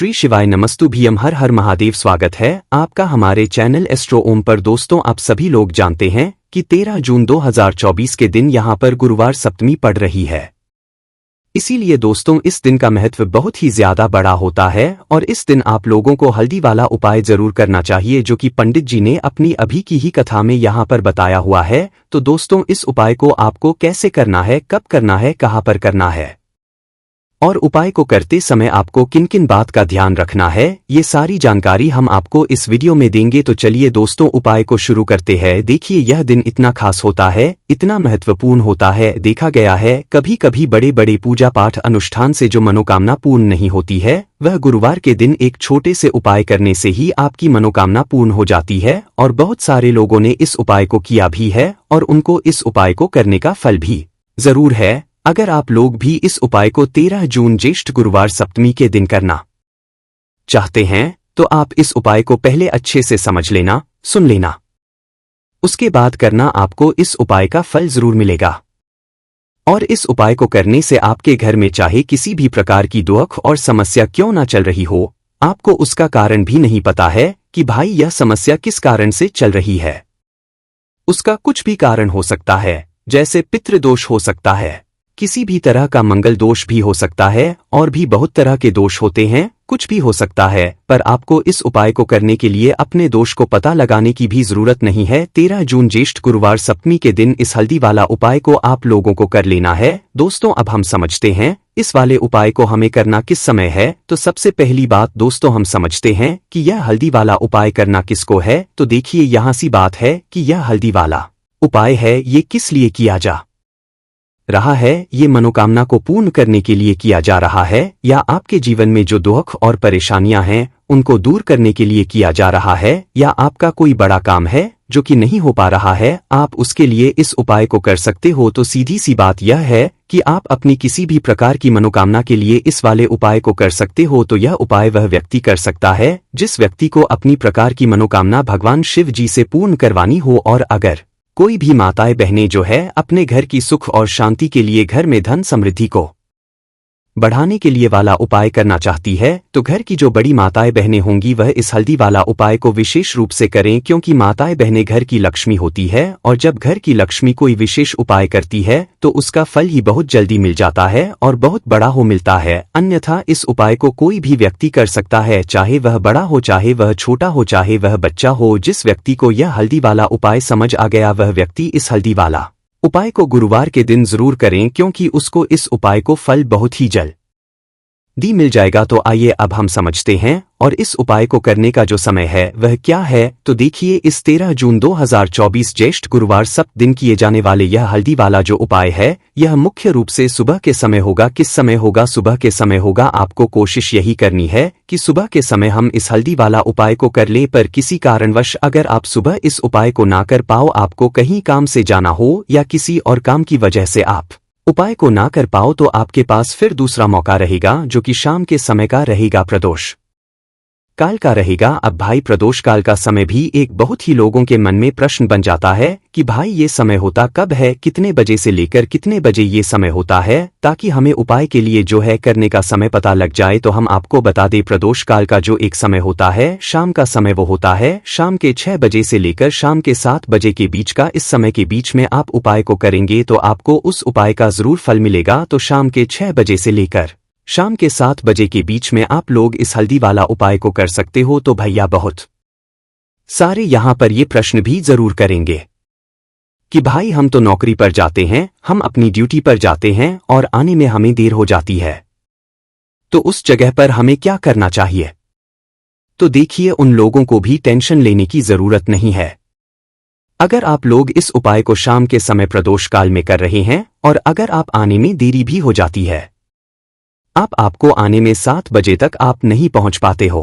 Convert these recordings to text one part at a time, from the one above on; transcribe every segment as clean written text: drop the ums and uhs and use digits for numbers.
श्री शिवाय नमस्तुभ्यम हर हर महादेव। स्वागत है आपका हमारे चैनल एस्ट्रो ओम पर। दोस्तों, आप सभी लोग जानते हैं कि 13 जून 2024 के दिन यहां पर गुरुवार सप्तमी पड़ रही है। इसीलिए दोस्तों, इस दिन का महत्व बहुत ही ज्यादा बड़ा होता है और इस दिन आप लोगों को हल्दी वाला उपाय जरूर करना चाहिए, जो कि पंडित जी ने अपनी अभी की ही कथा में यहां पर बताया हुआ है। तो दोस्तों, इस उपाय को आपको कैसे करना है, कब करना है, कहां पर करना है और उपाय को करते समय आपको किन किन बात का ध्यान रखना है, ये सारी जानकारी हम आपको इस वीडियो में देंगे। तो चलिए दोस्तों, उपाय को शुरू करते हैं। देखिए, यह दिन इतना खास होता है, इतना महत्वपूर्ण होता है। देखा गया है कभी कभी बड़े बड़े पूजा पाठ अनुष्ठान से जो मनोकामना पूर्ण नहीं होती है, वह गुरुवार के दिन एक छोटे से उपाय करने से ही आपकी मनोकामना पूर्ण हो जाती है। और बहुत सारे लोगों ने इस उपाय को किया भी है और उनको इस उपाय को करने का फल भी जरूर है। अगर आप लोग भी इस उपाय को 13 जून ज्येष्ठ गुरुवार सप्तमी के दिन करना चाहते हैं, तो आप इस उपाय को पहले अच्छे से समझ लेना, सुन लेना, उसके बाद करना। आपको इस उपाय का फल जरूर मिलेगा। और इस उपाय को करने से आपके घर में चाहे किसी भी प्रकार की दुख और समस्या क्यों ना चल रही हो, आपको उसका कारण भी नहीं पता है कि भाई यह समस्या किस कारण से चल रही है। उसका कुछ भी कारण हो सकता है, जैसे पितृदोष हो सकता है, किसी भी तरह का मंगल दोष भी हो सकता है, और भी बहुत तरह के दोष होते हैं, कुछ भी हो सकता है। पर आपको इस उपाय को करने के लिए अपने दोष को पता लगाने की भी जरूरत नहीं है। 13 जून ज्येष्ठ गुरुवार सप्तमी के दिन इस हल्दी वाला उपाय को आप लोगों को कर लेना है। दोस्तों, अब हम समझते हैं इस वाले उपाय को हमें करना किस समय है। तो सबसे पहली बात दोस्तों, हम समझते हैं कि यह हल्दी वाला उपाय करना किसको है। तो देखिए, यहाँ सी बात है कि यह हल्दी वाला उपाय है, ये किस लिए किया जा रहा है। ये मनोकामना को पूर्ण करने के लिए किया जा रहा है, या आपके जीवन में जो दुख और परेशानियां हैं उनको दूर करने के लिए किया जा रहा है, या आपका कोई बड़ा काम है जो कि नहीं हो पा रहा है, आप उसके लिए इस उपाय को कर सकते हो। तो सीधी सी बात यह है कि आप अपनी किसी भी प्रकार की मनोकामना के लिए इस वाले उपाय को कर सकते हो। तो यह उपाय वह व्यक्ति कर सकता है जिस व्यक्ति को अपनी प्रकार की मनोकामना भगवान शिव जी से पूर्ण करवानी हो। और अगर कोई भी माताएं बहनें जो है अपने घर की सुख और शांति के लिए, घर में धन समृद्धि को बढ़ाने के लिए वाला उपाय करना चाहती है, तो घर की जो बड़ी माताएं बहनें होंगी वह इस हल्दी वाला उपाय को विशेष रूप से करें, क्योंकि माताएं बहनें घर की लक्ष्मी होती है और जब घर की लक्ष्मी कोई विशेष उपाय करती है तो उसका फल ही बहुत जल्दी मिल जाता है और बहुत बड़ा हो मिलता है। अन्यथा इस उपाय को कोई भी व्यक्ति कर सकता है, चाहे वह बड़ा हो, चाहे वह छोटा हो, चाहे वह बच्चा हो। जिस व्यक्ति को यह हल्दी वाला उपाय समझ आ गया वह व्यक्ति इस हल्दी वाला उपाय को गुरुवार के दिन जरूर करें, क्योंकि उसको इस उपाय को फल बहुत ही जल्दी मिल जाएगा। तो आइए अब हम समझते हैं और इस उपाय को करने का जो समय है वह क्या है। तो देखिए, इस 13 जून 2024 ज्येष्ठ गुरुवार सप्त दिन किए जाने वाले यह हल्दी वाला जो उपाय है, यह मुख्य रूप से सुबह के समय होगा। किस समय होगा? सुबह के समय होगा। आपको कोशिश यही करनी है कि सुबह के समय हम इस हल्दी वाला उपाय को कर लें। पर किसी कारणवश अगर आप सुबह इस उपाय को ना कर पाओ, आपको कहीं काम से जाना हो या किसी और काम की वजह से आप उपाय को ना कर पाओ, तो आपके पास फिर दूसरा मौका रहेगा, जो कि शाम के समय का रहेगा, प्रदोष काल का रहेगा। अब भाई, प्रदोष काल का समय भी एक बहुत ही लोगों के मन में प्रश्न बन जाता है कि भाई ये समय होता कब है, कितने बजे से लेकर कितने बजे ये समय होता है, ताकि हमें उपाय के लिए जो है करने का समय पता लग जाए। तो हम आपको बता दें, प्रदोष काल का जो एक समय होता है, शाम का समय, वो होता है शाम के 6 बजे से लेकर शाम के 7 बजे के बीच का। इस समय के बीच में आप उपाय को करेंगे तो आपको उस उपाय का जरूर फल मिलेगा। तो शाम के 6 बजे से लेकर शाम के 7 बजे के बीच में आप लोग इस हल्दी वाला उपाय को कर सकते हो। तो भैया, बहुत सारे यहां पर ये प्रश्न भी जरूर करेंगे कि भाई हम तो नौकरी पर जाते हैं, हम अपनी ड्यूटी पर जाते हैं और आने में हमें देर हो जाती है, तो उस जगह पर हमें क्या करना चाहिए? तो देखिए, उन लोगों को भी टेंशन लेने की जरूरत नहीं है। अगर आप लोग इस उपाय को शाम के समय प्रदोष काल में कर रहे हैं और अगर आप आने में देरी भी हो जाती है, आपको आने में 7 बजे तक आप नहीं पहुंच पाते हो,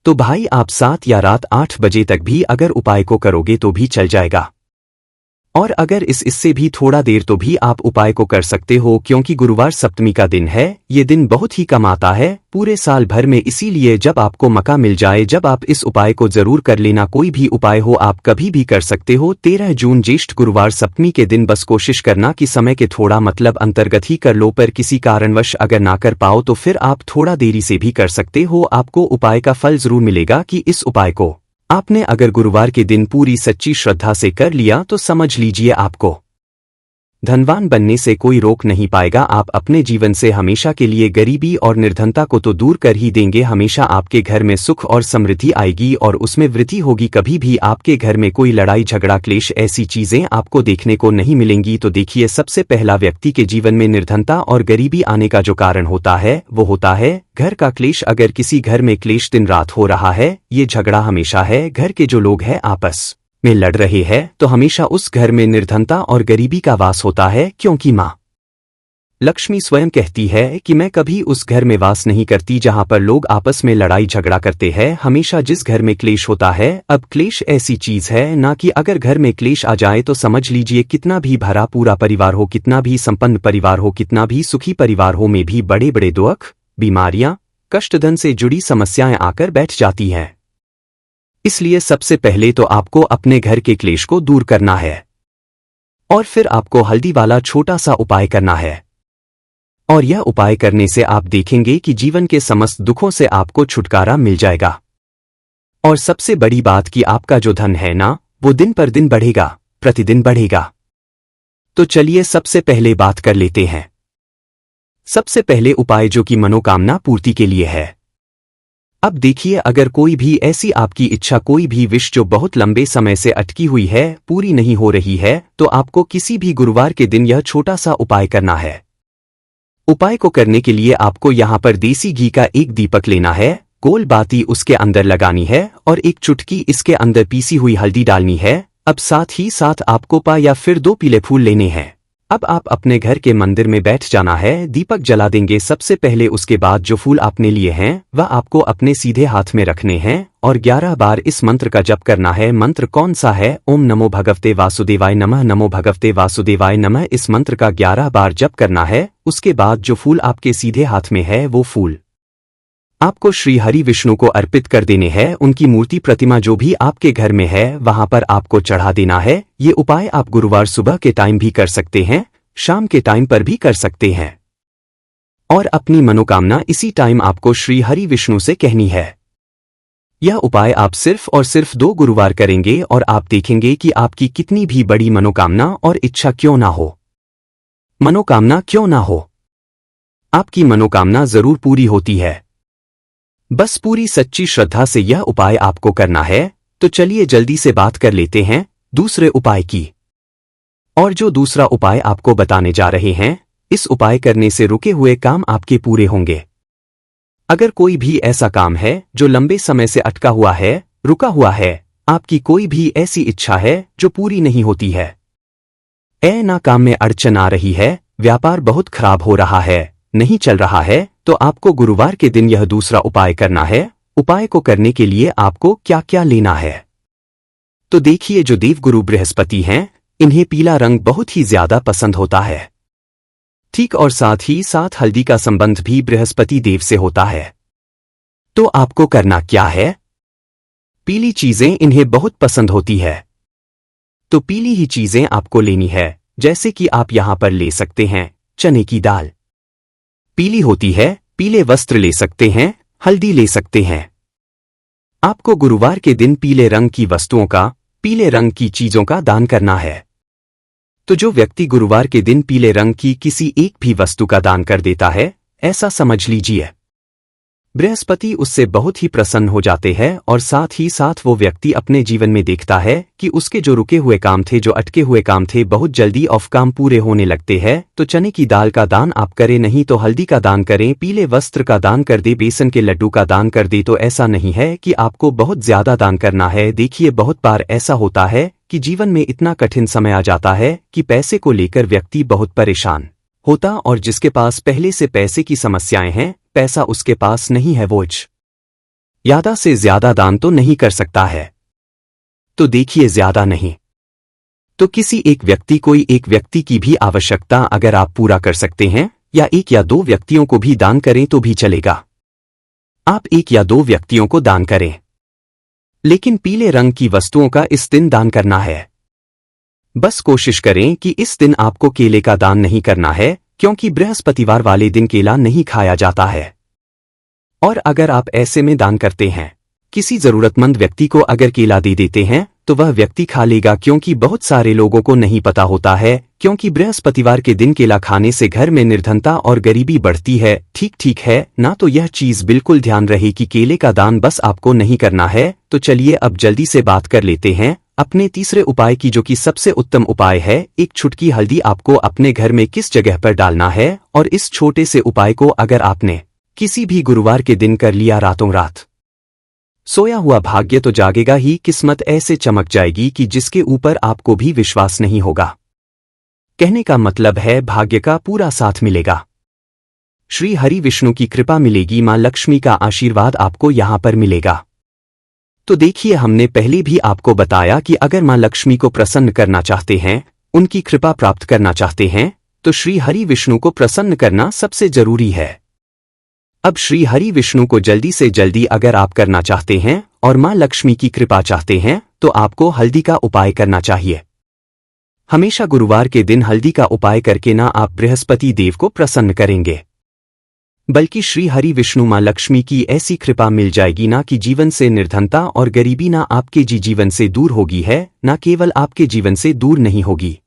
तो भाई आप 7 या रात 8 बजे तक भी अगर उपाय को करोगे तो भी चल जाएगा। और अगर इससे भी थोड़ा देर तो भी आप उपाय को कर सकते हो, क्योंकि गुरुवार सप्तमी का दिन है। ये दिन बहुत ही कम आता है पूरे साल भर में, इसीलिए जब आपको मौका मिल जाए जब आप इस उपाय को जरूर कर लेना। कोई भी उपाय हो आप कभी भी कर सकते हो। 13 जून ज्येष्ठ गुरुवार सप्तमी के दिन बस कोशिश करना कि समय के थोड़ा मतलब अंतर्गत ही कर लो, पर किसी कारणवश अगर ना कर पाओ तो फिर आप थोड़ा देरी से भी कर सकते हो। आपको उपाय का फल जरूर मिलेगा कि इस उपाय को आपने अगर गुरुवार के दिन पूरी सच्ची श्रद्धा से कर लिया तो समझ लीजिए आपको धनवान बनने से कोई रोक नहीं पाएगा। आप अपने जीवन से हमेशा के लिए गरीबी और निर्धनता को तो दूर कर ही देंगे। हमेशा आपके घर में सुख और समृद्धि आएगी और उसमें वृद्धि होगी। कभी भी आपके घर में कोई लड़ाई झगड़ा क्लेश ऐसी चीजें आपको देखने को नहीं मिलेंगी। तो देखिए, सबसे पहला व्यक्ति के जीवन में निर्धनता और गरीबी आने का जो कारण होता है वो होता है घर का क्लेश। अगर किसी घर में क्लेश दिन रात हो रहा है, ये झगड़ा हमेशा है, घर के जो लोग हैं आपस में लड़ रहे हैं, तो हमेशा उस घर में निर्धनता और गरीबी का वास होता है। क्योंकि माँ लक्ष्मी स्वयं कहती है कि मैं कभी उस घर में वास नहीं करती जहां पर लोग आपस में लड़ाई झगड़ा करते हैं। हमेशा जिस घर में क्लेश होता है, अब क्लेश ऐसी चीज है ना कि अगर घर में क्लेश आ जाए तो समझ लीजिए कितना भी भरा पूरा परिवार हो, कितना भी संपन्न परिवार हो, कितना भी सुखी परिवार हो, में भी बड़े बड़े दुख, बीमारियां, कष्ट, धन से जुड़ी समस्याएं आकर बैठ जाती हैं। इसलिए सबसे पहले तो आपको अपने घर के क्लेश को दूर करना है और फिर आपको हल्दी वाला छोटा सा उपाय करना है। और यह उपाय करने से आप देखेंगे कि जीवन के समस्त दुखों से आपको छुटकारा मिल जाएगा। और सबसे बड़ी बात कि आपका जो धन है ना, वो दिन पर दिन बढ़ेगा, प्रतिदिन बढ़ेगा। तो चलिए सबसे पहले बात कर लेते हैं। सबसे पहले उपाय जो कि मनोकामना पूर्ति के लिए है। अब देखिए, अगर कोई भी ऐसी आपकी इच्छा, कोई भी विश जो बहुत लंबे समय से अटकी हुई है, पूरी नहीं हो रही है, तो आपको किसी भी गुरुवार के दिन यह छोटा सा उपाय करना है। उपाय को करने के लिए आपको यहाँ पर देसी घी का एक दीपक लेना है, गोल बाती उसके अंदर लगानी है और एक चुटकी इसके अंदर पीसी हुई हल्दी डालनी है। अब साथ ही साथ आपको पा या फिर 2 पीले फूल लेने हैं। अब आप अपने घर के मंदिर में बैठ जाना है, दीपक जला देंगे सबसे पहले। उसके बाद जो फूल आपने लिए हैं वह आपको अपने सीधे हाथ में रखने हैं और 11 बार इस मंत्र का जप करना है। मंत्र कौन सा है? ओम नमो भगवते वासुदेवाय नमः, नमो भगवते वासुदेवाय नमः। इस मंत्र का 11 बार जप करना है। उसके बाद जो फूल आपके सीधे हाथ में है वो फूल आपको श्री हरि विष्णु को अर्पित कर देने हैं। उनकी मूर्ति प्रतिमा जो भी आपके घर में है वहां पर आपको चढ़ा देना है। ये उपाय आप गुरुवार सुबह के टाइम भी कर सकते हैं, शाम के टाइम पर भी कर सकते हैं और अपनी मनोकामना इसी टाइम आपको श्री हरि विष्णु से कहनी है। यह उपाय आप सिर्फ और सिर्फ 2 गुरुवार करेंगे और आप देखेंगे कि आपकी कितनी भी बड़ी मनोकामना और इच्छा क्यों ना हो, मनोकामना क्यों ना हो, आपकी मनोकामना जरूर पूरी होती है। बस पूरी सच्ची श्रद्धा से यह उपाय आपको करना है। तो चलिए जल्दी से बात कर लेते हैं दूसरे उपाय की। और जो दूसरा उपाय आपको बताने जा रहे हैं, इस उपाय करने से रुके हुए काम आपके पूरे होंगे। अगर कोई भी ऐसा काम है जो लंबे समय से अटका हुआ है, रुका हुआ है, आपकी कोई भी ऐसी इच्छा है जो पूरी नहीं होती है, ना काम में अड़चन आ रही है, व्यापार बहुत खराब हो रहा है, नहीं चल रहा है, तो आपको गुरुवार के दिन यह दूसरा उपाय करना है। उपाय को करने के लिए आपको क्या क्या लेना है? तो देखिए, जो देवगुरु बृहस्पति हैं, इन्हें पीला रंग बहुत ही ज्यादा पसंद होता है। ठीक, और साथ ही साथ हल्दी का संबंध भी बृहस्पति देव से होता है। तो आपको करना क्या है? पीली चीजें इन्हें बहुत पसंद होती है, तो पीली ही चीजें आपको लेनी है। जैसे कि आप यहां पर ले सकते हैं चने की दाल, पीली होती है, पीले वस्त्र ले सकते हैं, हल्दी ले सकते हैं। आपको गुरुवार के दिन पीले रंग की वस्तुओं का, पीले रंग की चीजों का दान करना है। तो जो व्यक्ति गुरुवार के दिन पीले रंग की किसी एक भी वस्तु का दान कर देता है, ऐसा समझ लीजिए बृहस्पति उससे बहुत ही प्रसन्न हो जाते हैं और साथ ही साथ वो व्यक्ति अपने जीवन में देखता है कि उसके जो रुके हुए काम थे, जो अटके हुए काम थे, बहुत जल्दी ऑफ काम पूरे होने लगते हैं। तो चने की दाल का दान आप करें, नहीं तो हल्दी का दान करें, पीले वस्त्र का दान कर दे, बेसन के लड्डू का दान कर दे। तो ऐसा नहीं है कि आपको बहुत ज्यादा दान करना है। देखिए, बहुत बार ऐसा होता है कि जीवन में इतना कठिन समय आ जाता है कि पैसे को लेकर व्यक्ति बहुत परेशान होता, और जिसके पास पहले से पैसे की समस्याएं हैं, पैसा उसके पास नहीं है, वो ज्यादा से ज्यादा दान तो नहीं कर सकता है। तो देखिए, ज्यादा नहीं, तो किसी कोई एक व्यक्ति की भी आवश्यकता अगर आप पूरा कर सकते हैं, या एक या दो व्यक्तियों को भी दान करें तो भी चलेगा। आप एक या दो व्यक्तियों को दान करें, लेकिन पीले रंग की वस्तुओं का इस दिन दान करना है। बस कोशिश करें कि इस दिन आपको केले का दान नहीं करना है, क्योंकि बृहस्पतिवार वाले दिन केला नहीं खाया जाता है। और अगर आप ऐसे में दान करते हैं, किसी जरूरतमंद व्यक्ति को अगर केला दे देते हैं, तो वह व्यक्ति खा लेगा, क्योंकि बहुत सारे लोगों को नहीं पता होता है, क्योंकि बृहस्पतिवार के दिन केला खाने से घर में निर्धनता और गरीबी बढ़ती है। ठीक है ना? तो यह चीज बिल्कुल ध्यान रहे कि केले का दान बस आपको नहीं करना है। तो चलिए अब जल्दी से बात कर लेते हैं अपने तीसरे उपाय की, जो कि सबसे उत्तम उपाय है। एक चुटकी हल्दी आपको अपने घर में किस जगह पर डालना है, और इस छोटे से उपाय को अगर आपने किसी भी गुरुवार के दिन कर लिया, रातों रात सोया हुआ भाग्य तो जागेगा ही, किस्मत ऐसे चमक जाएगी कि जिसके ऊपर आपको भी विश्वास नहीं होगा। कहने का मतलब है भाग्य का पूरा साथ मिलेगा, श्री हरि विष्णु की कृपा मिलेगी, मां लक्ष्मी का आशीर्वाद आपको यहां पर मिलेगा। तो देखिए, हमने पहले भी आपको बताया कि अगर मां लक्ष्मी को प्रसन्न करना चाहते हैं, उनकी कृपा प्राप्त करना चाहते हैं, तो श्री हरि विष्णु को प्रसन्न करना सबसे जरूरी है। अब श्री हरि विष्णु को जल्दी से जल्दी अगर आप करना चाहते हैं और मां लक्ष्मी की कृपा चाहते हैं, तो आपको हल्दी का उपाय करना चाहिए। हमेशा गुरुवार के दिन हल्दी का उपाय करके ना आप बृहस्पति देव को प्रसन्न करेंगे, बल्कि श्री हरि विष्णु मां लक्ष्मी की ऐसी कृपा मिल जाएगी ना कि जीवन से निर्धनता और गरीबी ना आपके जीवन से दूर होगी है, ना केवल आपके जीवन से दूर नहीं होगी,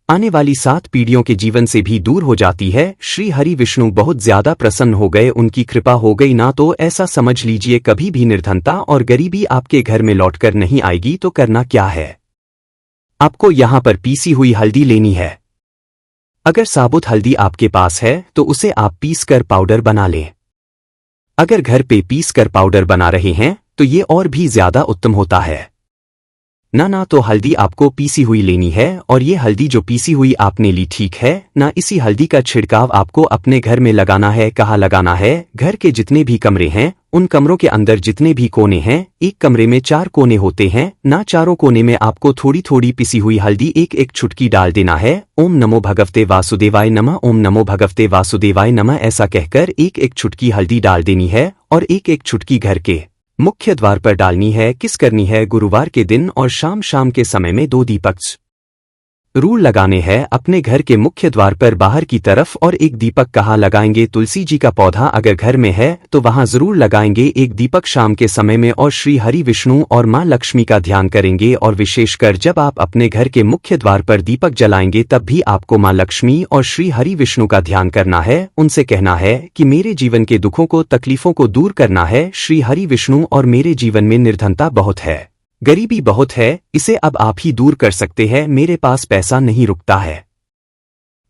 आने वाली 7 पीढ़ियों के जीवन से भी दूर हो जाती है। श्री हरि विष्णु बहुत ज्यादा प्रसन्न हो गए, उनकी कृपा हो गई ना, तो ऐसा समझ लीजिए कभी भी निर्धनता और गरीबी आपके घर में लौटकर नहीं आएगी। तो करना क्या है, आपको यहां पर पीसी हुई हल्दी लेनी है। अगर साबुत हल्दी आपके पास है तो उसे आप पीस कर पाउडर बना लें। अगर घर पे पीस कर पाउडर बना रहे हैं तो ये और भी ज्यादा उत्तम होता है। ना तो हल्दी आपको पीसी हुई लेनी है, और ये हल्दी जो पीसी हुई आपने ली, ठीक है ना, इसी हल्दी का छिड़काव आपको अपने घर में लगाना है। कहाँ लगाना है? घर के जितने भी कमरे हैं, उन कमरों के अंदर जितने भी कोने हैं, एक कमरे में 4 कोने होते हैं ना, चारों कोने में आपको थोड़ी थोड़ी पिसी हुई हल्दी एक चुटकी डाल देना है। ओम नमो भगवते वासुदेवाय नमः, ओम नमो भगवते वासुदेवाय नमः, ऐसा कहकर एक चुटकी हल्दी डाल देनी है, और एक चुटकी घर के मुख्य द्वार पर डालनी है। किस करनी है? गुरुवार के दिन और शाम के समय में 2 दीपक जरूर लगाने हैं अपने घर के मुख्य द्वार पर बाहर की तरफ। और एक दीपक कहाँ लगाएंगे? तुलसी जी का पौधा अगर घर में है तो वहां जरूर लगाएंगे एक दीपक शाम के समय में, और श्री हरि विष्णु और मां लक्ष्मी का ध्यान करेंगे। और विशेषकर जब आप अपने घर के मुख्य द्वार पर दीपक जलाएंगे, तब भी आपको मां लक्ष्मी और श्री हरि विष्णु का ध्यान करना है। उनसे कहना है कि मेरे जीवन के दुखों को, तकलीफों को दूर करना है श्री हरि विष्णु, और मेरे जीवन में निर्धनता बहुत है, गरीबी बहुत है, इसे अब आप ही दूर कर सकते हैं। मेरे पास पैसा नहीं रुकता है,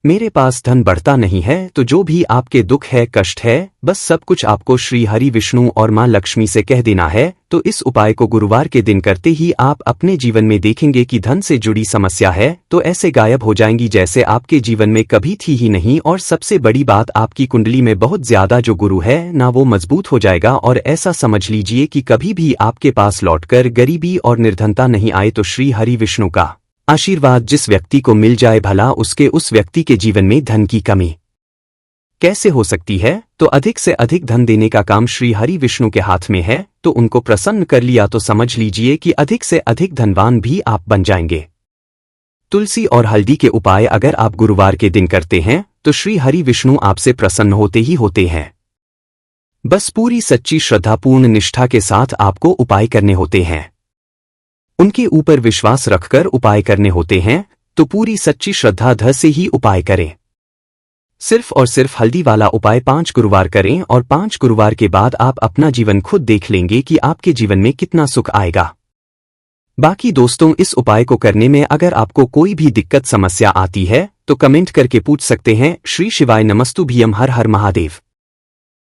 मेरे पास धन बढ़ता नहीं है, तो जो भी आपके दुख है, कष्ट है, बस सब कुछ आपको श्री हरि विष्णु और मां लक्ष्मी से कह देना है। तो इस उपाय को गुरुवार के दिन करते ही आप अपने जीवन में देखेंगे कि धन से जुड़ी समस्या है तो ऐसे गायब हो जाएंगी जैसे आपके जीवन में कभी थी ही नहीं। और सबसे बड़ी बात, आपकी कुंडली में बहुत ज्यादा जो गुरु है ना, वो मजबूत हो जाएगा। और ऐसा समझ लीजिए कि कभी भी आपके पास लौटकर गरीबी और निर्धनता नहीं आए। तो श्री हरि विष्णु का आशीर्वाद जिस व्यक्ति को मिल जाए, भला उसके उस व्यक्ति के जीवन में धन की कमी कैसे हो सकती है? तो अधिक से अधिक धन देने का काम श्री हरि विष्णु के हाथ में है। तो उनको प्रसन्न कर लिया तो समझ लीजिए कि अधिक से अधिक धनवान भी आप बन जाएंगे। तुलसी और हल्दी के उपाय अगर आप गुरुवार के दिन करते हैं तो श्री हरि विष्णु आपसे प्रसन्न होते ही होते हैं। बस पूरी सच्ची श्रद्धापूर्ण निष्ठा के साथ आपको उपाय करने होते हैं, उनके ऊपर विश्वास रखकर उपाय करने होते हैं। तो पूरी सच्ची श्रद्धा से ही उपाय करें। सिर्फ और सिर्फ हल्दी वाला उपाय 5 गुरुवार करें, और 5 गुरुवार के बाद आप अपना जीवन खुद देख लेंगे कि आपके जीवन में कितना सुख आएगा। बाकी दोस्तों, इस उपाय को करने में अगर आपको कोई भी दिक्कत समस्या आती है तो कमेंट करके पूछ सकते हैं। श्री शिवाय नमस्तुभ्यम, हर हर महादेव।